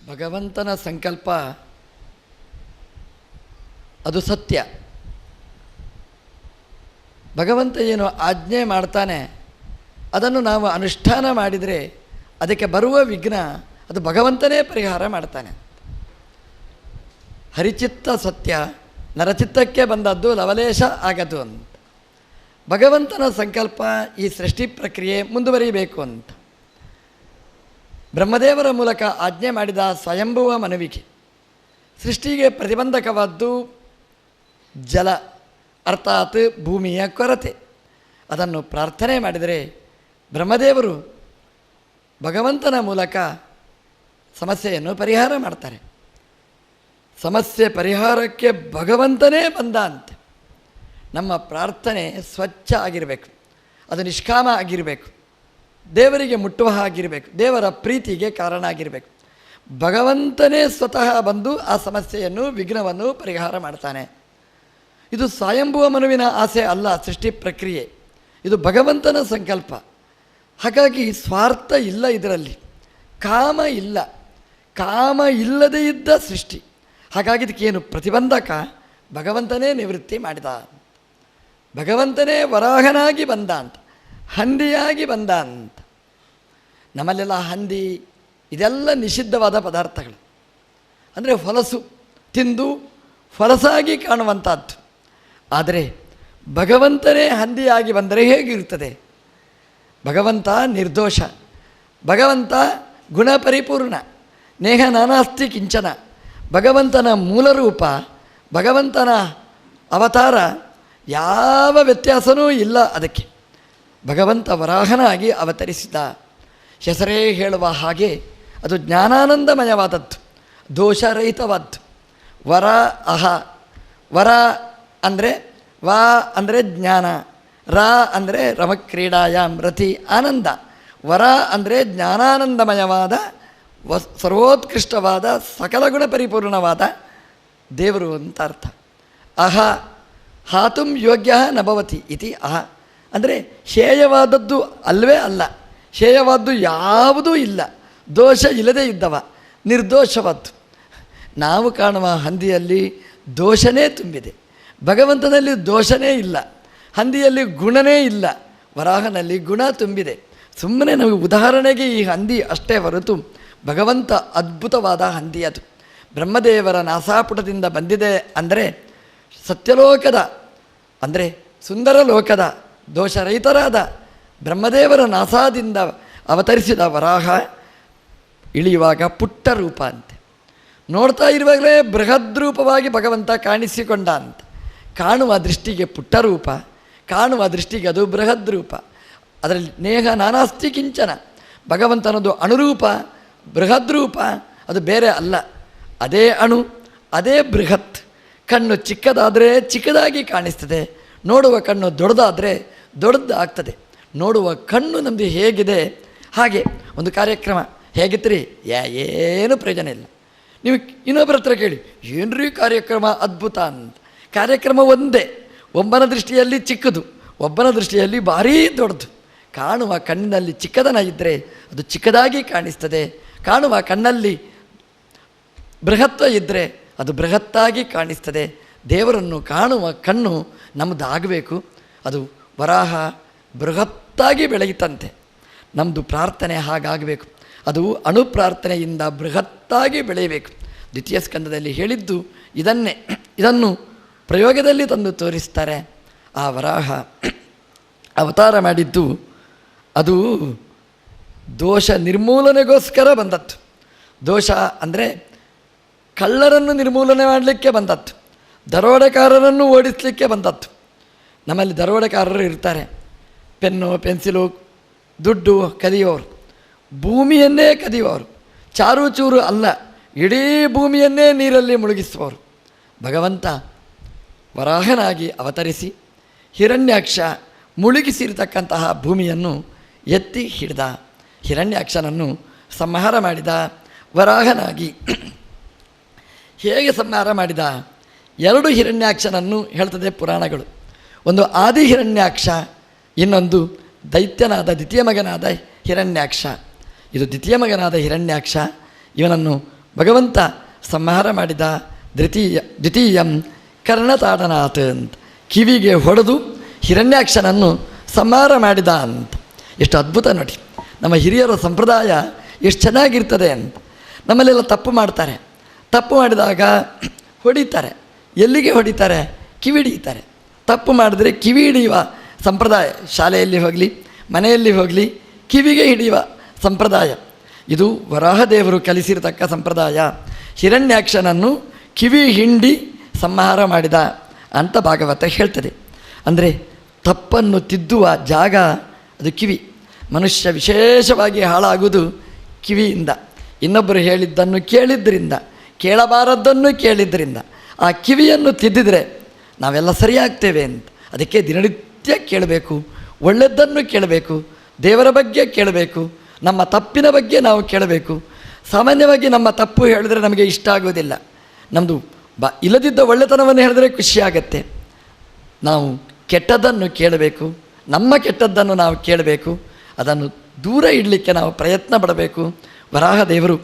ಭಗವಂತನ ಸಂಕಲ್ಪ ಅದು ಸತ್ಯ. ಭಗವಂತ ಏನು ಆಜ್ಞೆ ಮಾಡ್ತಾನೆ ಅದನ್ನು ನಾವು ಅನುಷ್ಠಾನ ಮಾಡಿದರೆ ಅದಕ್ಕೆ ಬರುವ ವಿಘ್ನ ಅದು ಭಗವಂತನೇ ಪರಿಹಾರ ಮಾಡ್ತಾನೆ. ಹರಿಚಿತ್ತ ಸತ್ಯ, ನರಚಿತ್ತಕ್ಕೆ ಬಂದದ್ದು ಲವಲೇಶ ಆಗದು ಅಂತ. ಭಗವಂತನ ಸಂಕಲ್ಪ ಈ ಸೃಷ್ಟಿ ಪ್ರಕ್ರಿಯೆ ಮುಂದುವರಿಬೇಕು ಅಂತ ಬ್ರಹ್ಮದೇವರ ಮೂಲಕ ಆಜ್ಞೆ ಮಾಡಿದ ಸ್ವಯಂಭುವ ಮನುವಿಕೆ. ಸೃಷ್ಟಿಗೆ ಪ್ರತಿಬಂಧಕವಾದ್ದು ಜಲ, ಅರ್ಥಾತ್ ಭೂಮಿಯ ಕೊರತೆ. ಅದನ್ನು ಪ್ರಾರ್ಥನೆ ಮಾಡಿದರೆ ಬ್ರಹ್ಮದೇವರು ಭಗವಂತನ ಮೂಲಕ ಸಮಸ್ಯೆಯನ್ನು ಪರಿಹಾರ ಮಾಡ್ತಾರೆ. ಸಮಸ್ಯೆ ಪರಿಹಾರಕ್ಕೆ ಭಗವಂತನೇ ಬಂದ ಅಂತೆ. ನಮ್ಮ ಪ್ರಾರ್ಥನೆ ಸ್ವಚ್ಛ ಆಗಿರಬೇಕು, ಅದು ನಿಷ್ಕಾಮ ಆಗಿರಬೇಕು, ದೇವರಿಗೆ ಮುಟ್ಟುವ ಹಾಗಿರಬೇಕು, ದೇವರ ಪ್ರೀತಿಗೆ ಕಾರಣ ಆಗಿರಬೇಕು. ಭಗವಂತನೇ ಸ್ವತಃ ಬಂದು ಆ ಸಮಸ್ಯೆಯನ್ನು, ವಿಘ್ನವನ್ನು ಪರಿಹಾರ ಮಾಡ್ತಾನೆ. ಇದು ಸ್ವಯಂಭುವ ಮನುವಿನ ಆಸೆ ಅಲ್ಲ, ಸೃಷ್ಟಿ ಪ್ರಕ್ರಿಯೆ ಇದು ಭಗವಂತನ ಸಂಕಲ್ಪ. ಹಾಗಾಗಿ ಸ್ವಾರ್ಥ ಇಲ್ಲ ಇದರಲ್ಲಿ, ಕಾಮ ಇಲ್ಲ, ಕಾಮ ಇಲ್ಲದೇ ಇದ್ದ ಸೃಷ್ಟಿ. ಹಾಗಾಗಿ ಇದಕ್ಕೇನು ಪ್ರತಿಬಂಧಕ ಭಗವಂತನೇ ನಿವೃತ್ತಿ ಮಾಡಿದ, ಭಗವಂತನೇ ವರಾಹನಾಗಿ ಬಂದ ಅಂತ, ಹಂದಿಯಾಗಿ ಬಂದ ಅಂತ. ನಮ್ಮಲ್ಲೆಲ್ಲ ಹಂದಿ ಇದೆಲ್ಲ ನಿಷಿದ್ಧವಾದ ಪದಾರ್ಥಗಳು, ಅಂದರೆ ಹೊಲಸು, ತಿಂದು ಹೊಲಸಾಗಿ ಕಾಣುವಂಥದ್ದು. ಆದರೆ ಭಗವಂತನೇ ಹಂದಿಯಾಗಿ ಬಂದರೆ ಹೇಗಿರುತ್ತದೆ? ಭಗವಂತ ನಿರ್ದೋಷ, ಭಗವಂತ ಗುಣಪರಿಪೂರ್ಣ, ನೇಹ ನಾನಾಸ್ತಿ ಕಿಂಚನ. ಭಗವಂತನ ಮೂಲರೂಪ, ಭಗವಂತನ ಅವತಾರ ಯಾವ ವ್ಯತ್ಯಾಸವೂ ಇಲ್ಲ. ಅದಕ್ಕೆ ಭಗವಂತ ವರಾಹನಾಗಿ ಅವತರಿಸಿದ. ಹೆಸರೇ ಹೇಳುವ ಹಾಗೆ ಅದು ಜ್ಞಾನಾನಂದಮಯವಾದದ್ದು, ದೋಷರಹಿತವಾದ್ದು. ವರ ಅಹ, ವರ ಅಂದರೆ ವಾ ಅಂದರೆ ಜ್ಞಾನ, ರ ಅಂದರೆ ರಮಕ್ರೀಡಾಯಾಮ್ ರತಿ ಆನಂದ. ವರ ಅಂದರೆ ಜ್ಞಾನಾನಂದಮಯವಾದ ಸರ್ವೋತ್ಕೃಷ್ಟವಾದ ಸಕಲ ಗುಣ ಪರಿಪೂರ್ಣವಾದ ದೇವರು ಅಂತ ಅರ್ಥ. ಅಹ ಹಾತುಂ ಯೋಗ್ಯ ನಭವತಿ ಇತಿ ಅಹ ಅಂದರೆ ಹೇಯವಾದದ್ದು ಅಲ್ಲವೇ ಅಲ್ಲ, ಹೇಯವಾದ್ದು ಯಾವುದೂ ಇಲ್ಲ, ದೋಷ ಇಲ್ಲದೇ ಇದ್ದವ, ನಿರ್ದೋಷವಾದ್ದು. ನಾವು ಕಾಣುವ ಹಂದಿಯಲ್ಲಿ ದೋಷನೇ ತುಂಬಿದೆ, ಭಗವಂತನಲ್ಲಿ ದೋಷನೇ ಇಲ್ಲ. ಹಂದಿಯಲ್ಲಿ ಗುಣನೇ ಇಲ್ಲ, ವರಾಹನಲ್ಲಿ ಗುಣ ತುಂಬಿದೆ. ಸುಮ್ಮನೆ ನಮಗೆ ಉದಾಹರಣೆಗೆ ಈ ಹಂದಿ ಅಷ್ಟೇ ಹೊರತು ಭಗವಂತ ಅದ್ಭುತವಾದ ಹಂದಿ. ಅದು ಬ್ರಹ್ಮದೇವರ ನಾಸಾಪುಟದಿಂದ ಬಂದಿದೆ ಅಂದರೆ ಸತ್ಯಲೋಕದ, ಅಂದರೆ ಸುಂದರ ಲೋಕದ ದೋಷರಹಿತರಾದ ಬ್ರಹ್ಮದೇವರ ನಾಸಾದಿಂದ ಅವತರಿಸಿದ ವರಾಹ ಇಳಿಯುವಾಗ ಪುಟ್ಟ ರೂಪ ಅಂತೆ. ನೋಡ್ತಾ ಇರುವಾಗಲೇ ಬೃಹದ್ರೂಪವಾಗಿ ಭಗವಂತ ಕಾಣಿಸಿಕೊಂಡ ಅಂತ. ಕಾಣುವ ದೃಷ್ಟಿಗೆ ಪುಟ್ಟ ರೂಪ, ಕಾಣುವ ದೃಷ್ಟಿಗೆ ಅದು ಬೃಹದ್ರೂಪ. ಅದರಲ್ಲಿ ನೇಹ ನಾನಾಸ್ತಿ ಕಿಂಚನ. ಭಗವಂತನದು ಅಣುರೂಪ, ಬೃಹದ್ರೂಪ, ಅದು ಬೇರೆ ಅಲ್ಲ. ಅದೇ ಅಣು, ಅದೇ ಬೃಹತ್. ಕಣ್ಣು ಚಿಕ್ಕದಾದರೆ ಚಿಕ್ಕದಾಗಿ ಕಾಣಿಸ್ತದೆ, ನೋಡುವ ಕಣ್ಣು ದೊಡ್ಡದಾದರೆ ದೊಡ್ಡದಾಗ್ತದೆ. ನೋಡುವ ಕಣ್ಣು ನಮ್ಮದು ಹೇಗಿದೆ ಹಾಗೆ. ಒಂದು ಕಾರ್ಯಕ್ರಮ ಹೇಗಿತ್ತು ರೀ, ಏನು ಪ್ರಯೋಜನ ಇಲ್ಲ. ನೀವು ಇನ್ನೊಬ್ಬರ ಹತ್ರ ಕೇಳಿ, ಏನ್ರೀ ಕಾರ್ಯಕ್ರಮ ಅದ್ಭುತ ಅಂತ. ಕಾರ್ಯಕ್ರಮ ಒಂದೇ, ಒಬ್ಬನ ದೃಷ್ಟಿಯಲ್ಲಿ ಚಿಕ್ಕದು, ಒಬ್ಬನ ದೃಷ್ಟಿಯಲ್ಲಿ ಭಾರೀ ದೊಡ್ಡದು. ಕಾಣುವ ಕಣ್ಣಿನಲ್ಲಿ ಚಿಕ್ಕದನ ಇದ್ದರೆ ಅದು ಚಿಕ್ಕದಾಗಿ ಕಾಣಿಸ್ತದೆ, ಕಾಣುವ ಕಣ್ಣಲ್ಲಿ ಬೃಹತ್ವ ಇದ್ದರೆ ಅದು ಬೃಹತ್ತಾಗಿ ಕಾಣಿಸ್ತದೆ. ದೇವರನ್ನು ಕಾಣುವ ಕಣ್ಣು ನಮ್ಮದಾಗಬೇಕು. ಅದು ವರಾಹ ಬೃಹತ್ತಾಗಿ ಬೆಳೆಯುತ್ತಂತೆ. ನಮ್ಮದು ಪ್ರಾರ್ಥನೆ ಹಾಗಾಗಬೇಕು, ಅದು ಅಣು ಪ್ರಾರ್ಥನೆಯಿಂದ ಬೃಹತ್ತಾಗಿ ಬೆಳೆಯಬೇಕು. ದ್ವಿತೀಯ ಸ್ಕಂದದಲ್ಲಿ ಹೇಳಿದ್ದು ಇದನ್ನೇ. ಇದನ್ನು ಪ್ರಯೋಗದಲ್ಲಿ ತಂದು ತೋರಿಸ್ತಾರೆ. ಆ ವರಾಹ ಅವತಾರ ಮಾಡಿದ್ದು ಅದು ದೋಷ ನಿರ್ಮೂಲನೆಗೋಸ್ಕರ ಬಂದದ್ದು. ದೋಷ ಅಂದರೆ ಕಳ್ಳರನ್ನು ನಿರ್ಮೂಲನೆ ಮಾಡಲಿಕ್ಕೆ ಬಂದದ್ದು, ದರೋಡೆಕಾರರನ್ನು ಓಡಿಸಲಿಕ್ಕೆ ಬಂದದ್ದು. ನಮ್ಮಲ್ಲಿ ದರೋಡೆಕಾರರು ಇರ್ತಾರೆ, ಪೆನ್ನು ಪೆನ್ಸಿಲು ದುಡ್ಡು ಕದಿಯೋರು, ಭೂಮಿಯನ್ನೇ ಕದಿಯುವವರು, ಚಾರು ಚೂರು ಅಲ್ಲ ಇಡೀ ಭೂಮಿಯನ್ನೇ ನೀರಲ್ಲಿ ಮುಳುಗಿಸುವವರು. ಭಗವಂತ ವರಾಹನಾಗಿ ಅವತರಿಸಿ ಹಿರಣ್ಯಾಕ್ಷ ಮುಳುಗಿಸಿರತಕ್ಕಂತಹ ಭೂಮಿಯನ್ನು ಎತ್ತಿ ಹಿಡಿದ, ಹಿರಣ್ಯಾಕ್ಷನನ್ನು ಸಂಹಾರ ಮಾಡಿದ ವರಾಹನಾಗಿ. ಹೇಗೆ ಸಂಹಾರ ಮಾಡಿದ? 2 ಹಿರಣ್ಯಾಕ್ಷನನ್ನು ಹೇಳ್ತದೆ ಪುರಾಣಗಳು. ಒಂದು ಆದಿ ಹಿರಣ್ಯಾಕ್ಷ, ಇನ್ನೊಂದು ದೈತ್ಯನಾದ ದ್ವಿತೀಯ ಮಗನಾದ ಹಿರಣ್ಯಾಕ್ಷ. ಇದು ದ್ವಿತೀಯ ಮಗನಾದ ಹಿರಣ್ಯಾಕ್ಷ. ಇವನನ್ನು ಭಗವಂತ ಸಂಹಾರ ಮಾಡಿದ. ದ್ವಿತೀಯಂ ಕರ್ಣತಾಡನಾಥ್ ಅಂತ, ಕಿವಿಗೆ ಹೊಡೆದು ಹಿರಣ್ಯಾಕ್ಷನನ್ನು ಸಂಹಾರ ಮಾಡಿದ ಅಂತ. ಎಷ್ಟು ಅದ್ಭುತ ನೋಡಿ, ನಮ್ಮ ಹಿರಿಯರ ಸಂಪ್ರದಾಯ ಎಷ್ಟು ಚೆನ್ನಾಗಿರ್ತದೆ ಅಂತ. ನಮ್ಮಲ್ಲೆಲ್ಲ ತಪ್ಪು ಮಾಡ್ತಾರೆ, ತಪ್ಪು ಮಾಡಿದಾಗ ಹೊಡಿತಾರೆ. ಎಲ್ಲಿಗೆ ಹೊಡಿತಾರೆ? ಕಿವಿ ಹಿಡಿಯುತ್ತಾರೆ. ತಪ್ಪು ಮಾಡಿದ್ರೆ ಕಿವಿ ಹಿಡಿಯುವ ಸಂಪ್ರದಾಯ ಶಾಲೆಯಲ್ಲಿ ಹೋಗಲಿ ಮನೆಯಲ್ಲಿ ಹೋಗಲಿ ಕಿವಿಗೆ ಹಿಡಿಯುವ ಸಂಪ್ರದಾಯ ಇದು ವರಾಹದೇವರು ಕಲಿಸಿರತಕ್ಕ ಸಂಪ್ರದಾಯ. ಹಿರಣ್ಯಾಕ್ಷನನ್ನು ಕಿವಿ ಹಿಂಡಿ ಸಂಹಾರ ಮಾಡಿದ ಅಂತ ಭಾಗವತ ಹೇಳ್ತದೆ. ಅಂದರೆ ತಪ್ಪನ್ನು ತಿದ್ದುವ ಜಾಗ ಅದು ಕಿವಿ. ಮನುಷ್ಯ ವಿಶೇಷವಾಗಿ ಹಾಳಾಗುವುದು ಕಿವಿಯಿಂದ. ಇನ್ನೊಬ್ಬರು ಹೇಳಿದ್ದನ್ನು ಕೇಳಿದ್ದರಿಂದ, ಕೇಳಬಾರದ್ದನ್ನು ಕೇಳಿದ್ದರಿಂದ ಆ ಕಿವಿಯನ್ನು ತಿದ್ದಿದರೆ ನಾವೆಲ್ಲ ಸರಿಯಾಗ್ತೇವೆ ಅಂತ. ಅದಕ್ಕೆ ದಿನನಿತ್ಯ ಕೇಳಬೇಕು, ಒಳ್ಳೆಯದನ್ನು ಕೇಳಬೇಕು, ದೇವರ ಬಗ್ಗೆ ಕೇಳಬೇಕು, ನಮ್ಮ ತಪ್ಪಿನ ಬಗ್ಗೆ ನಾವು ಕೇಳಬೇಕು. ಸಾಮಾನ್ಯವಾಗಿ ನಮ್ಮ ತಪ್ಪು ಹೇಳಿದ್ರೆ ನಮಗೆ ಇಷ್ಟ ಆಗೋದಿಲ್ಲ. ನಮ್ಮದು ಇಲ್ಲದಿದ್ದ ಒಳ್ಳೆತನವನ್ನು ಹೇಳಿದ್ರೆ ಖುಷಿಯಾಗತ್ತೆ. ನಾವು ಕೆಟ್ಟದ್ದನ್ನು ಕೇಳಬೇಕು, ನಮ್ಮ ಕೆಟ್ಟದ್ದನ್ನು ನಾವು ಕೇಳಬೇಕು, ಅದನ್ನು ದೂರ ಇಡಲಿಕ್ಕೆ ನಾವು ಪ್ರಯತ್ನ ಪಡಬೇಕು. ವರಾಹದೇವರು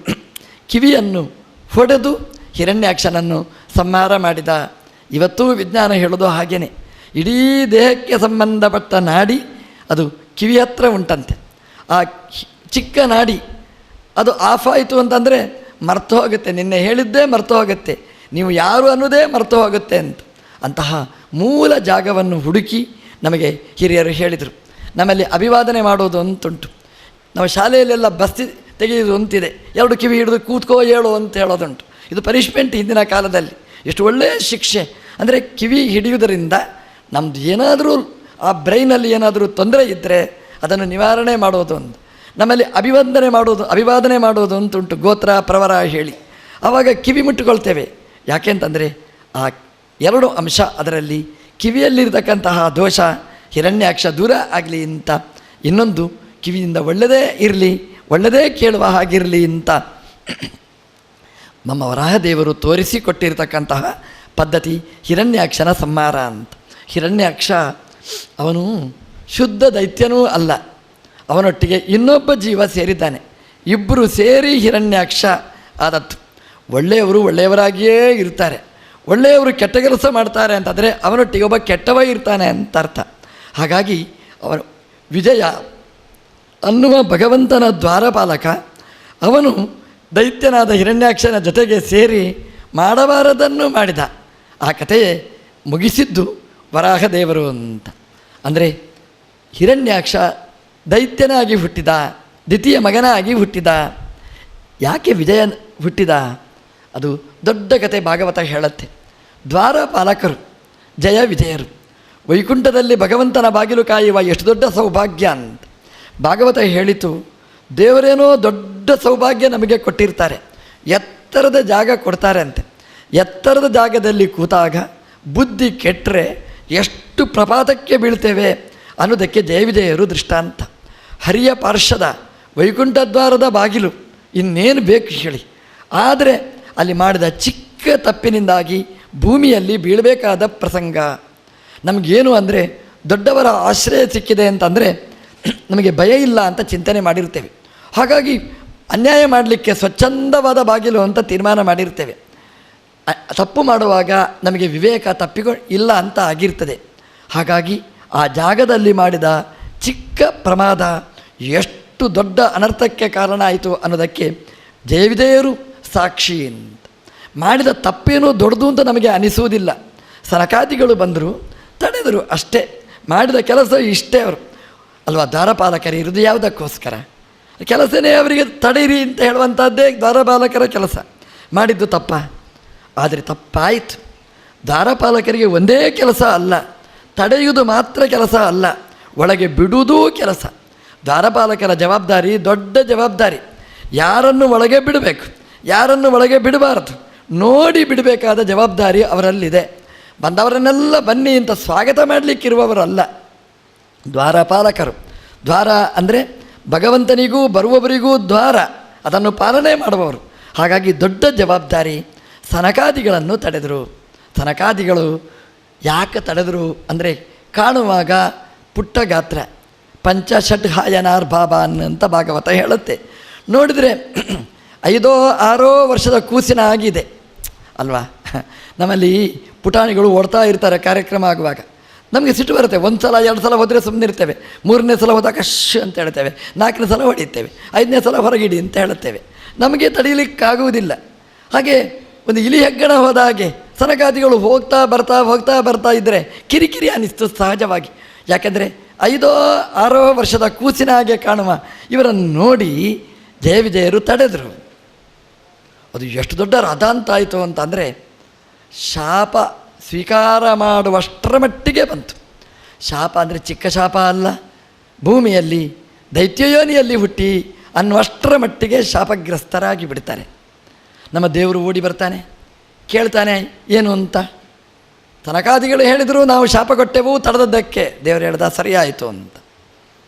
ಕಿವಿಯನ್ನು ಹೊಡೆದು ಹಿರಣ್ಯಾಕ್ಷನನ್ನು ಸಂಹಾರ ಮಾಡಿದ. ಇವತ್ತೂ ವಿಜ್ಞಾನ ಹೇಳೋದು ಹಾಗೇನೆ. ಇಡೀ ದೇಹಕ್ಕೆ ಸಂಬಂಧಪಟ್ಟ ನಾಡಿ ಅದು ಕಿವಿ ಹತ್ರ ಉಂಟಂತೆ. ಆ ಚಿಕ್ಕ ನಾಡಿ ಅದು ಆಫ್ ಆಯಿತು ಅಂತಂದರೆ ಮರ್ತು ಹೋಗುತ್ತೆ, ನಿನ್ನೆ ಹೇಳಿದ್ದೇ ಮರ್ತು ಹೋಗುತ್ತೆ, ನೀವು ಯಾರು ಅನ್ನೋದೇ ಮರ್ತು ಹೋಗುತ್ತೆ ಅಂತ. ಅಂತಹ ಮೂಲ ಜಾಗವನ್ನು ಹುಡುಕಿ ನಮಗೆ ಹಿರಿಯರು ಹೇಳಿದರು. ನಮ್ಮಲ್ಲಿ ಅಭಿವಾದನೆ ಮಾಡೋದು ಅಂತುಂಟು. ನಾವು ಶಾಲೆಯಲ್ಲೆಲ್ಲ ಬಸ್ತಿ ತೆಗೆಯೋದು ಅಂತಿದೆ, ಎರಡು ಕಿವಿ ಹಿಡಿದು ಕೂತ್ಕೋ ಹೇಳು ಅಂತ ಹೇಳೋದುಂಟು. ಇದು ಪನಿಷ್ಮೆಂಟ್ ಹಿಂದಿನ ಕಾಲದಲ್ಲಿ. ಎಷ್ಟು ಒಳ್ಳೆಯ ಶಿಕ್ಷೆ ಅಂದರೆ ಕಿವಿ ಹಿಡಿಯುವುದರಿಂದ ನಮ್ಮದು ಏನಾದರೂ ಆ ಬ್ರೈನಲ್ಲಿ ಏನಾದರೂ ತೊಂದರೆ ಇದ್ದರೆ ಅದನ್ನು ನಿವಾರಣೆ ಮಾಡೋದು ಅಂತ. ನಮ್ಮಲ್ಲಿ ಅಭಿವಾದನೆ ಮಾಡೋದು ಅಂತುಂಟು, ಗೋತ್ರ ಪ್ರವರ ಹೇಳಿ. ಆವಾಗ ಕಿವಿ ಮುಟ್ಟಿಕೊಳ್ತೇವೆ. ಯಾಕೆ ಅಂತಂದರೆ ಆ ಎರಡು ಅಂಶ ಅದರಲ್ಲಿ, ಕಿವಿಯಲ್ಲಿರ್ತಕ್ಕಂತಹ ದೋಷ ಹಿರಣ್ಯಾಕ್ಷ ದೂರ ಆಗಲಿ ಅಂತ, ಇನ್ನೊಂದು ಕಿವಿಯಿಂದ ಒಳ್ಳೆಯದೇ ಇರಲಿ, ಒಳ್ಳೆಯದೇ ಕೇಳುವ ಹಾಗಿರಲಿ ಅಂತ ನಮ್ಮ ವರಾಹದೇವರು ತೋರಿಸಿಕೊಟ್ಟಿರ್ತಕ್ಕಂತಹ ಪದ್ಧತಿ ಹಿರಣ್ಯಾಕ್ಷನ ಸಂಹಾರ ಅಂತ. ಹಿರಣ್ಯಾಕ್ಷ ಅವನು ಶುದ್ಧ ದೈತ್ಯನೂ ಅಲ್ಲ, ಅವನೊಟ್ಟಿಗೆ ಇನ್ನೊಬ್ಬ ಜೀವ ಸೇರಿದ್ದಾನೆ. ಇಬ್ಬರು ಸೇರಿ ಹಿರಣ್ಯಾಕ್ಷ ಆದತ್ತು. ಒಳ್ಳೆಯವರು ಒಳ್ಳೆಯವರಾಗಿಯೇ ಇರ್ತಾರೆ, ಒಳ್ಳೆಯವರು ಕೆಟ್ಟ ಕೆಲಸ ಮಾಡ್ತಾರೆ ಅಂತಂದರೆ ಅವನೊಟ್ಟಿಗೆ ಒಬ್ಬ ಕೆಟ್ಟವ ಇರ್ತಾನೆ ಅಂತ ಅರ್ಥ. ಹಾಗಾಗಿ ಅವನು ವಿಜಯ ಅನ್ನುವ ಭಗವಂತನ ದ್ವಾರಪಾಲಕ, ಅವನು ದೈತ್ಯನಾದ ಹಿರಣ್ಯಾಕ್ಷನ ಜೊತೆಗೆ ಸೇರಿ ಮಾಡಬಾರದನ್ನು ಮಾಡಿದ. ಆ ಕಥೆಯೇ ಮುಗಿಸಿದ್ದು ವರಾಹದೇವರು ಅಂತ. ಅಂದರೆ ಹಿರಣ್ಯಾಕ್ಷ ದೈತ್ಯನಾಗಿ ಹುಟ್ಟಿದ, ದ್ವಿತೀಯ ಮಗನಾಗಿ ಹುಟ್ಟಿದ. ಯಾಕೆ ವಿಜಯ ಹುಟ್ಟಿದ? ಅದು ದೊಡ್ಡ ಕತೆ ಭಾಗವತ ಹೇಳುತ್ತೆ. ದ್ವಾರಪಾಲಕರು ಜಯ ವಿಜಯರು ವೈಕುಂಠದಲ್ಲಿ ಭಗವಂತನ ಬಾಗಿಲು ಕಾಯುವ ಎಷ್ಟು ದೊಡ್ಡ ಸೌಭಾಗ್ಯ ಅಂತ ಭಾಗವತ ಹೇಳಿತು. ದೇವರೇನೋ ದೊಡ್ಡ ಸೌಭಾಗ್ಯ ನಮಗೆ ಕೊಟ್ಟಿರ್ತಾರೆ, ಎತ್ತರದ ಜಾಗ ಕೊಡ್ತಾರೆ ಅಂತೆ. ಎತ್ತರದ ಜಾಗದಲ್ಲಿ ಕೂತಾಗ ಬುದ್ಧಿ ಕೆಟ್ಟರೆ ಎಷ್ಟು ಪ್ರಪಾತಕ್ಕೆ ಬೀಳ್ತೇವೆ ಅನ್ನೋದಕ್ಕೆ ಜಯವಿಜಯರು ದೃಷ್ಟಾಂತ. ಹರಿಯ ಪಾರ್ಶ್ವದ ವೈಕುಂಠದ್ವಾರದ ಬಾಗಿಲು ಇನ್ನೇನು ಬೇಕು ಹೇಳಿ. ಆದರೆ ಅಲ್ಲಿ ಮಾಡಿದ ಚಿಕ್ಕ ತಪ್ಪಿನಿಂದಾಗಿ ಭೂಮಿಯಲ್ಲಿ ಬೀಳಬೇಕಾದ ಪ್ರಸಂಗ. ನಮಗೇನು ಅಂದರೆ ದೊಡ್ಡವರ ಆಶ್ರಯ ಸಿಕ್ಕಿದೆ ಅಂತಂದರೆ ನಮಗೆ ಭಯ ಇಲ್ಲ ಅಂತ ಚಿಂತನೆ ಮಾಡಿರ್ತೇವೆ. ಹಾಗಾಗಿ ಅನ್ಯಾಯ ಮಾಡಲಿಕ್ಕೆ ಸ್ವಚ್ಛಂದವಾದ ಬಾಗಿಲು ಅಂತ ತೀರ್ಮಾನ ಮಾಡಿರ್ತೇವೆ. ತಪ್ಪು ಮಾಡುವಾಗ ನಮಗೆ ವಿವೇಕ ಇಲ್ಲ ಅಂತ ಆಗಿರ್ತದೆ. ಹಾಗಾಗಿ ಆ ಜಾಗದಲ್ಲಿ ಮಾಡಿದ ಚಿಕ್ಕ ಪ್ರಮಾದ ಎಷ್ಟು ದೊಡ್ಡ ಅನರ್ಥಕ್ಕೆ ಕಾರಣ ಆಯಿತು ಅನ್ನೋದಕ್ಕೆ ಜಯವಿಜಯರು ಸಾಕ್ಷಿ ಅಂತ. ಮಾಡಿದ ತಪ್ಪೇನೂ ದೊಡ್ಡದು ಅಂತ ನಮಗೆ ಅನಿಸುವುದಿಲ್ಲ. ಸನಕಾದಿಗಳು ಬಂದರು, ತಡೆದರು ಅಷ್ಟೇ. ಮಾಡಿದ ಕೆಲಸ ಇಷ್ಟೇ ಅವರು ಅಲ್ವಾ. ದ್ವಾರಪಾಲಕರು ಇರೋದು ಯಾವುದಕ್ಕೋಸ್ಕರ? ಕೆಲಸನೇ ಅವರಿಗೆ ತಡೀರಿ ಅಂತ ಹೇಳುವಂಥದ್ದೇ ದ್ವಾರಪಾಲಕರ ಕೆಲಸ. ಮಾಡಿದ್ದು ತಪ್ಪ, ಆದರೆ ತಪ್ಪಾಯಿತು. ದ್ವಾರಪಾಲಕರಿಗೆ ಒಂದೇ ಕೆಲಸ ಅಲ್ಲ, ತಡೆಯುವುದು ಮಾತ್ರ ಕೆಲಸ ಅಲ್ಲ, ಒಳಗೆ ಬಿಡುವುದೂ ಕೆಲಸ. ದ್ವಾರಪಾಲಕರ ಜವಾಬ್ದಾರಿ ದೊಡ್ಡ ಜವಾಬ್ದಾರಿ. ಯಾರನ್ನು ಒಳಗೆ ಬಿಡಬೇಕು, ಯಾರನ್ನು ಒಳಗೆ ಬಿಡಬಾರದು ನೋಡಿ ಬಿಡಬೇಕಾದ ಜವಾಬ್ದಾರಿ ಅವರಲ್ಲಿದೆ. ಬಂದವರನ್ನೆಲ್ಲ ಬನ್ನಿ ಅಂತ ಸ್ವಾಗತ ಮಾಡಲಿಕ್ಕಿರುವವರಲ್ಲ ದ್ವಾರಪಾಲಕರು. ದ್ವಾರ ಅಂದರೆ ಭಗವಂತನಿಗೂ ಬರುವವರಿಗೂ ದ್ವಾರ, ಅದನ್ನು ಪಾಲನೆ ಮಾಡುವವರು. ಹಾಗಾಗಿ ದೊಡ್ಡ ಜವಾಬ್ದಾರಿ. ಸನಕಾದಿಗಳನ್ನು ತಡೆದರು. ಸನಕಾದಿಗಳು ಯಾಕೆ ತಡೆದರು ಅಂದರೆ ಕಾಣುವಾಗ ಪುಟ್ಟ ಗಾತ್ರ, ಪಂಚಷಟ್ ಹಾಯನಾರ್ ಬಾಬಾನ್ ಅಂತ ಭಾಗವತ ಹೇಳುತ್ತೆ. ನೋಡಿದರೆ 5 6 ವರ್ಷದ ಕೂಸಿನ ಆಗಿದೆ ಅಲ್ವಾ. ನಮ್ಮಲ್ಲಿ ಪುಟಾಣಿಗಳು ಓಡ್ತಾ ಇರ್ತಾರೆ ಕಾರ್ಯಕ್ರಮ ಆಗುವಾಗ. ನಮಗೆ ಸಿಟ್ಟು ಬರುತ್ತೆ. 1 ಸಲ 2 ಸಲ ಹೋದರೆ ಸುಮ್ಮನೆ ಇರ್ತೇವೆ. 3ನೇ ಸಲ ಹೋದಾಗ ಅಂತ ಹೇಳ್ತೇವೆ. 4ನೇ ಸಲ ಹೊಡಿತೇವೆ. 5ನೇ ಸಲ ಹೊರಗಿಡಿ ಅಂತ ಹೇಳುತ್ತೇವೆ. ನಮಗೆ ತಡೀಲಿಕ್ಕಾಗುವುದಿಲ್ಲ. ಹಾಗೆ ಒಂದು ಇಲಿ ಹೆಗ್ಗಣ ಹೋದ ಹಾಗೆ ಸನಕಾದಿಗಳು ಹೋಗ್ತಾ ಬರ್ತಾ ಇದ್ದರೆ ಕಿರಿಕಿರಿ ಅನ್ನಿಸ್ತು ಸಹಜವಾಗಿ. ಯಾಕೆಂದರೆ 5 6 ವರ್ಷದ ಕೂಸಿನ ಹಾಗೆ ಕಾಣುವ ಇವರನ್ನು ನೋಡಿ ಜಯ ವಿಜಯರು ತಡೆದರು. ಅದು ಎಷ್ಟು ದೊಡ್ಡ ರಥಾಂತಾಯಿತು ಅಂತಂದರೆ ಶಾಪ ಸ್ವೀಕಾರ ಮಾಡುವಷ್ಟರ ಮಟ್ಟಿಗೆ ಬಂತು. ಶಾಪ ಅಂದರೆ ಚಿಕ್ಕ ಶಾಪ ಅಲ್ಲ, ಭೂಮಿಯಲ್ಲಿ ದೈತ್ಯಯೋನಿಯಲ್ಲಿ ಹುಟ್ಟಿ ಅನ್ನುವಷ್ಟರ ಮಟ್ಟಿಗೆ ಶಾಪಗ್ರಸ್ತರಾಗಿ ಬಿಡ್ತಾರೆ. ನಮ್ಮ ದೇವರು ಓಡಿ ಬರ್ತಾನೆ, ಕೇಳ್ತಾನೆ ಏನು ಅಂತ. ತನಕಾದಿಗಳು ಹೇಳಿದರು ನಾವು ಶಾಪ ಕೊಟ್ಟೆವು ತಡೆದದ್ದಕ್ಕೆ. ದೇವರು ಹೇಳ್ದ ಸರಿಯಾಯಿತು ಅಂತ.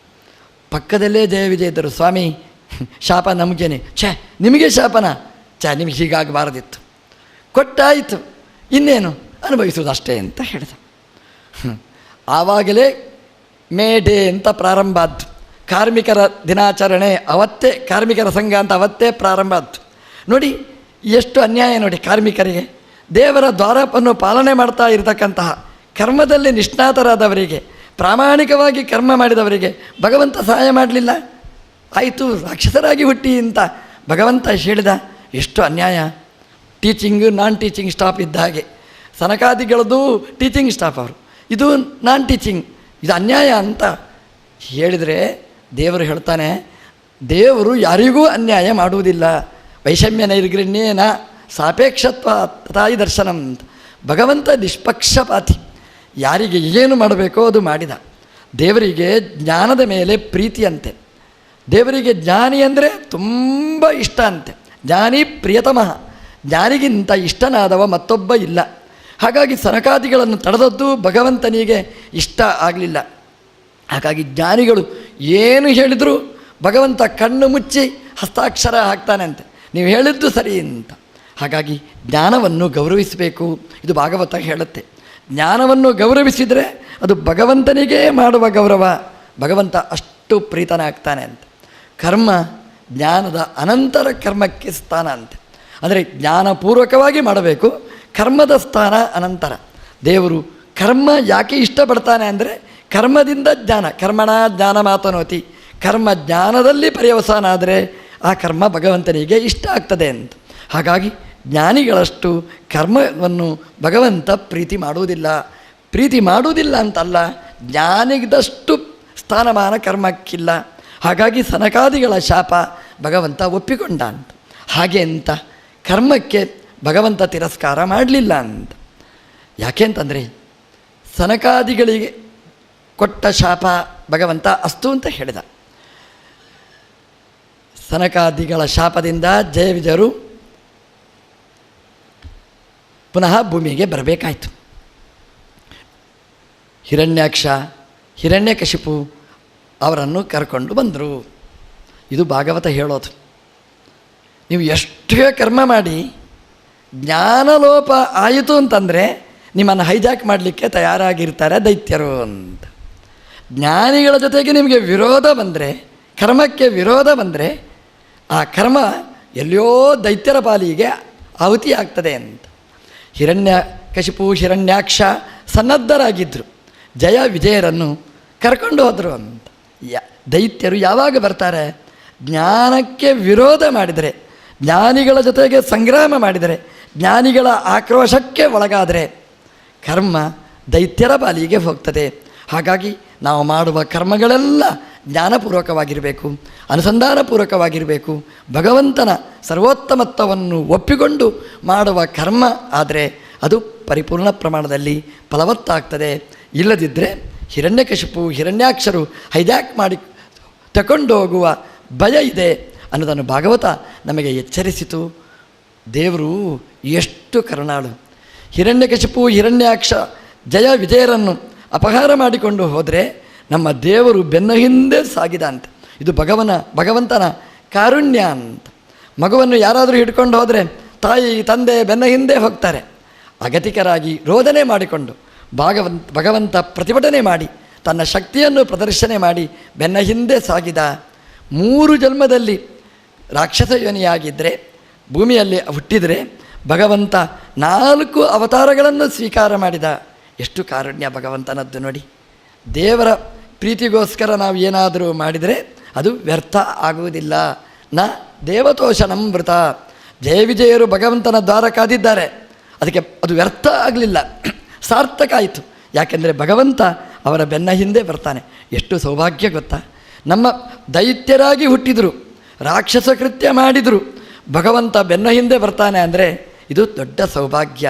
ಪಕ್ಕದಲ್ಲೇ ಜಯ ವಿಜಯ ಇದ್ದರು. ಸ್ವಾಮಿ ಶಾಪ ನಮಗೇನೆ. ನಿಮಗೆ ಶಾಪನ? ನಿಮಗೆ ಹೀಗಾಗಬಾರದಿತ್ತು. ಕೊಟ್ಟಾಯಿತು, ಇನ್ನೇನು ಅನುಭವಿಸುವುದು ಅಷ್ಟೇ ಅಂತ ಹೇಳಿದ. ಆವಾಗಲೇ ಮೇ ಡೇ ಅಂತ ಪ್ರಾರಂಭ ಆದ್ದು. ಕಾರ್ಮಿಕರ ದಿನಾಚರಣೆ ಅವತ್ತೇ, ಕಾರ್ಮಿಕರ ಸಂಘ ಅಂತ ಅವತ್ತೇ ಪ್ರಾರಂಭ ಆದ್ದು. ನೋಡಿ ಎಷ್ಟು ಅನ್ಯಾಯ ನೋಡಿ ಕಾರ್ಮಿಕರಿಗೆ. ದೇವರ ದ್ವಾರವನ್ನು ಪಾಲನೆ ಮಾಡ್ತಾ ಇರತಕ್ಕಂತಹ ಕರ್ಮದಲ್ಲಿ ನಿಷ್ಣಾತರಾದವರಿಗೆ, ಪ್ರಾಮಾಣಿಕವಾಗಿ ಕರ್ಮ ಮಾಡಿದವರಿಗೆ ಭಗವಂತ ಸಹಾಯ ಮಾಡಲಿಲ್ಲ. ಆಯಿತು ರಾಕ್ಷಸರಾಗಿ ಹುಟ್ಟಿ ಅಂತ ಭಗವಂತ ಹೇಳಿದ. ಎಷ್ಟು ಅನ್ಯಾಯ. ಟೀಚಿಂಗ್ ನಾನ್ ಟೀಚಿಂಗ್ ಸ್ಟಾಫ್ ಇದ್ದ ಹಾಗೆ. ಸನಕಾದಿಗಳದ್ದು ಟೀಚಿಂಗ್ ಸ್ಟಾಫ್ ಅವರು, ಇದು ನಾನ್ ಟೀಚಿಂಗ್. ಇದು ಅನ್ಯಾಯ ಅಂತ ಹೇಳಿದರೆ ದೇವರು ಹೇಳ್ತಾನೆ, ದೇವರು ಯಾರಿಗೂ ಅನ್ಯಾಯ ಮಾಡುವುದಿಲ್ಲ. ವೈಷಮ್ಯ ನೈರ್ಗಣ್ಯೇನ ಸಾಪೇಕ್ಷತ್ವ ತಾಯಿ ದರ್ಶನಂ ಅಂತ. ಭಗವಂತ ನಿಷ್ಪಕ್ಷಪಾತಿ, ಯಾರಿಗೆ ಏನು ಮಾಡಬೇಕೋ ಅದು ಮಾಡಿದ. ದೇವರಿಗೆ ಜ್ಞಾನದ ಮೇಲೆ ಪ್ರೀತಿಯಂತೆ. ದೇವರಿಗೆ ಜ್ಞಾನಿ ಅಂದರೆ ತುಂಬ ಇಷ್ಟ ಅಂತೆ. ಜ್ಞಾನಿ ಪ್ರಿಯತಮಃ, ಜ್ಞಾನಿಗಿಂತ ಇಷ್ಟನಾದವ ಮತ್ತೊಬ್ಬ ಇಲ್ಲ. ಹಾಗಾಗಿ ಸನಕಾದಿಗಳನ್ನು ತಡೆದದ್ದು ಭಗವಂತನಿಗೆ ಇಷ್ಟ ಆಗಲಿಲ್ಲ. ಹಾಗಾಗಿ ಜ್ಞಾನಿಗಳು ಏನು ಹೇಳಿದರೂ ಭಗವಂತ ಕಣ್ಣು ಮುಚ್ಚಿ ಹಸ್ತಾಕ್ಷರ ಹಾಕ್ತಾನೆ ಅಂತೆ, ನೀವು ಹೇಳಿದ್ದು ಸರಿ ಅಂತ. ಹಾಗಾಗಿ ಜ್ಞಾನವನ್ನು ಗೌರವಿಸಬೇಕು, ಇದು ಭಾಗವತ ಹೇಳುತ್ತೆ. ಜ್ಞಾನವನ್ನು ಗೌರವಿಸಿದರೆ ಅದು ಭಗವಂತನಿಗೇ ಮಾಡುವ ಗೌರವ. ಭಗವಂತ ಅಷ್ಟು ಪ್ರೀತನಾಗ್ತಾನೆ ಅಂತ. ಕರ್ಮ ಜ್ಞಾನದ ಅನಂತರ ಕರ್ಮಕ್ಕೆ ಸ್ಥಾನ ಅಂತೆ. ಅಂದರೆ ಜ್ಞಾನಪೂರ್ವಕವಾಗಿ ಮಾಡಬೇಕು, ಕರ್ಮದ ಸ್ಥಾನ ಅನಂತರ. ದೇವರು ಕರ್ಮ ಯಾಕೆ ಇಷ್ಟಪಡ್ತಾನೆ ಅಂದರೆ ಕರ್ಮದಿಂದ ಜ್ಞಾನ, ಕರ್ಮಣ ಜ್ಞಾನ ಮಾತನೋತಿ. ಕರ್ಮ ಜ್ಞಾನದಲ್ಲಿ ಪರ್ಯವಸಾನ ಆದರೆ ಆ ಕರ್ಮ ಭಗವಂತನಿಗೆ ಇಷ್ಟ ಆಗ್ತದೆ ಅಂತ. ಹಾಗಾಗಿ ಜ್ಞಾನಿಗಳಷ್ಟು ಕರ್ಮವನ್ನು ಭಗವಂತ ಪ್ರೀತಿ ಮಾಡುವುದಿಲ್ಲ. ಪ್ರೀತಿ ಮಾಡುವುದಿಲ್ಲ ಅಂತಲ್ಲ, ಜ್ಞಾನಿಗದಷ್ಟು ಸ್ಥಾನಮಾನ ಕರ್ಮಕ್ಕಿಲ್ಲ. ಹಾಗಾಗಿ ಸನಕಾದಿಗಳ ಶಾಪ ಭಗವಂತ ಒಪ್ಪಿಕೊಂಡ ಅಂತ. ಹಾಗೆ ಅಂತ ಕರ್ಮಕ್ಕೆ ಭಗವಂತ ತಿರಸ್ಕಾರ ಮಾಡಲಿಲ್ಲ ಅಂತ. ಯಾಕೆ ಅಂತಂದರೆ ಸನಕಾದಿಗಳಿಗೆ ಕೊಟ್ಟ ಶಾಪ ಭಗವಂತ ಅಸ್ತು ಅಂತ ಹೇಳಿದ. ಸನಕಾದಿಗಳ ಶಾಪದಿಂದ ಜಯ ವಿಜಯರು ಪುನಃ ಭೂಮಿಗೆ ಬರಬೇಕಾಯಿತು. ಹಿರಣ್ಯಾಕ್ಷ, ಹಿರಣ್ಯಕಶಿಪು ಅವರನ್ನು ಕರ್ಕೊಂಡು ಬಂದರು. ಇದು ಭಾಗವತ ಹೇಳೋದು. ನೀವು ಎಷ್ಟೇ ಕರ್ಮ ಮಾಡಿ ಜ್ಞಾನಲೋಪ ಆಯಿತು ಅಂತಂದರೆ ನಿಮ್ಮನ್ನು ಹೈಜಾಕ್ ಮಾಡಲಿಕ್ಕೆ ತಯಾರಾಗಿರ್ತಾರೆ ದೈತ್ಯರು ಅಂತ. ಜ್ಞಾನಿಗಳ ಜೊತೆಗೆ ನಿಮಗೆ ವಿರೋಧ ಬಂದರೆ, ಕರ್ಮಕ್ಕೆ ವಿರೋಧ ಬಂದರೆ ಆ ಕರ್ಮ ಎಲ್ಲಿಯೋ ದೈತ್ಯರ ಪಾಲಿಗೆ ಆಹುತಿ ಆಗ್ತದೆ ಅಂತ. ಹಿರಣ್ಯಕಶಿಪು ಹಿರಣ್ಯಾಕ್ಷ ಸನ್ನದ್ಧರಾಗಿದ್ದರು. ಜಯ ವಿಜಯರನ್ನು ಕರ್ಕೊಂಡು ಹೋದರು ಅಂತ. ದೈತ್ಯರು ಯಾವಾಗ ಬರ್ತಾರೆ? ಜ್ಞಾನಕ್ಕೆ ವಿರೋಧ ಮಾಡಿದರೆ, ಜ್ಞಾನಿಗಳ ಜೊತೆಗೆ ಸಂಗ್ರಾಮ ಮಾಡಿದರೆ, ಜ್ಞಾನಿಗಳ ಆಕ್ರೋಶಕ್ಕೆ ಒಳಗಾದರೆ ಕರ್ಮ ದೈತ್ಯರ ಪಾಲಿಗೆ ಹೋಗ್ತದೆ. ಹಾಗಾಗಿ ನಾವು ಮಾಡುವ ಕರ್ಮಗಳೆಲ್ಲ ಜ್ಞಾನಪೂರ್ವಕವಾಗಿರಬೇಕು, ಅನುಸಂಧಾನಪೂರ್ವಕವಾಗಿರಬೇಕು. ಭಗವಂತನ ಸರ್ವೋತ್ತಮತ್ವವನ್ನು ಒಪ್ಪಿಕೊಂಡು ಮಾಡುವ ಕರ್ಮ ಆದರೆ ಅದು ಪರಿಪೂರ್ಣ ಪ್ರಮಾಣದಲ್ಲಿ ಫಲವತ್ತಾಗ್ತದೆ. ಇಲ್ಲದಿದ್ದರೆ ಹಿರಣ್ಯಕಶಿಪು ಹಿರಣ್ಯಾಕ್ಷರು ಹೈಜಾಕ್ ಮಾಡಿ ತಗೊಂಡು ಹೋಗುವ ಭಯ ಇದೆ ಅನ್ನೋದನ್ನು ಭಾಗವತ ನಮಗೆ ಎಚ್ಚರಿಸಿತು. ದೇವರು ಎಷ್ಟು ಕರುಣಾಳು. ಹಿರಣ್ಯಕಶಿಪು ಹಿರಣ್ಯಾಕ್ಷ ಜಯ ವಿಜಯರನ್ನು ಅಪಹಾರ ಮಾಡಿಕೊಂಡು ಹೋದರೆ ನಮ್ಮ ದೇವರು ಬೆನ್ನ ಹಿಂದೆ ಸಾಗಿದ ಅಂತ. ಇದು ಭಗವಂತನ ಕಾರುಣ್ಯ ಅಂತ. ಮಗುವನ್ನು ಯಾರಾದರೂ ಹಿಡ್ಕೊಂಡು ಹೋದರೆ ತಾಯಿ ತಂದೆ ಬೆನ್ನ ಹಿಂದೆ ಹೋಗ್ತಾರೆ. ಅಗತಿಕರಾಗಿ ರೋದನೆ ಮಾಡಿಕೊಂಡು ಭಗವಂತ ಪ್ರತಿಭಟನೆ ಮಾಡಿ ತನ್ನ ಶಕ್ತಿಯನ್ನು ಪ್ರದರ್ಶನೆ ಮಾಡಿ ಬೆನ್ನ ಹಿಂದೆ ಸಾಗಿದ. 3 ಜನ್ಮದಲ್ಲಿ ರಾಕ್ಷಸ ಯೋನಿಯಾಗಿದ್ದರೆ, ಭೂಮಿಯಲ್ಲಿ ಹುಟ್ಟಿದರೆ ಭಗವಂತ 4 ಅವತಾರಗಳನ್ನು ಸ್ವೀಕಾರ ಮಾಡಿದ. ಎಷ್ಟು ಕಾರುಣ್ಯ ಭಗವಂತನದ್ದು ನೋಡಿ. ದೇವರ ಪ್ರೀತಿಗೋಸ್ಕರ ನಾವು ಏನಾದರೂ ಮಾಡಿದರೆ ಅದು ವ್ಯರ್ಥ ಆಗುವುದಿಲ್ಲ. ನ ದೇವತೋಷಣಂ ವೃತ. ಜಯ ವಿಜಯರು ಭಗವಂತನ ದ್ವಾರ ಕಾದಿದ್ದಾರೆ, ಅದಕ್ಕೆ ಅದು ವ್ಯರ್ಥ ಆಗಲಿಲ್ಲ, ಸಾರ್ಥಕ ಆಯಿತು. ಯಾಕೆಂದರೆ ಭಗವಂತ ಅವರ ಬೆನ್ನ ಹಿಂದೆ ಬರ್ತಾನೆ. ಎಷ್ಟು ಸೌಭಾಗ್ಯ ಗೊತ್ತಾ. ನಮ್ಮ ದೈತ್ಯರಾಗಿ ಹುಟ್ಟಿದರು, ರಾಕ್ಷಸ ಕೃತ್ಯ ಮಾಡಿದರು, ಭಗವಂತ ಬೆನ್ನ ಹಿಂದೆ ಬರ್ತಾನೆ ಅಂದರೆ ಇದು ದೊಡ್ಡ ಸೌಭಾಗ್ಯ.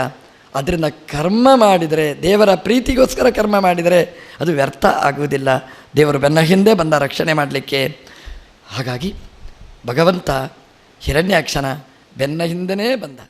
ಅದರಿಂದ ಕರ್ಮ ಮಾಡಿದರೆ, ದೇವರ ಪ್ರೀತಿಗೋಸ್ಕರ ಕರ್ಮ ಮಾಡಿದರೆ ಅದು ವ್ಯರ್ಥ ಆಗುವುದಿಲ್ಲ. ದೇವರು ಬೆನ್ನ ಹಿಂದೆ ಬಂದ ರಕ್ಷಣೆ ಮಾಡಲಿಕ್ಕೆ. ಹಾಗಾಗಿ ಭಗವಂತ ಹಿರಣ್ಯಾಕ್ಷನ ಬೆನ್ನ ಹಿಂದೆಯೇ ಬಂದ.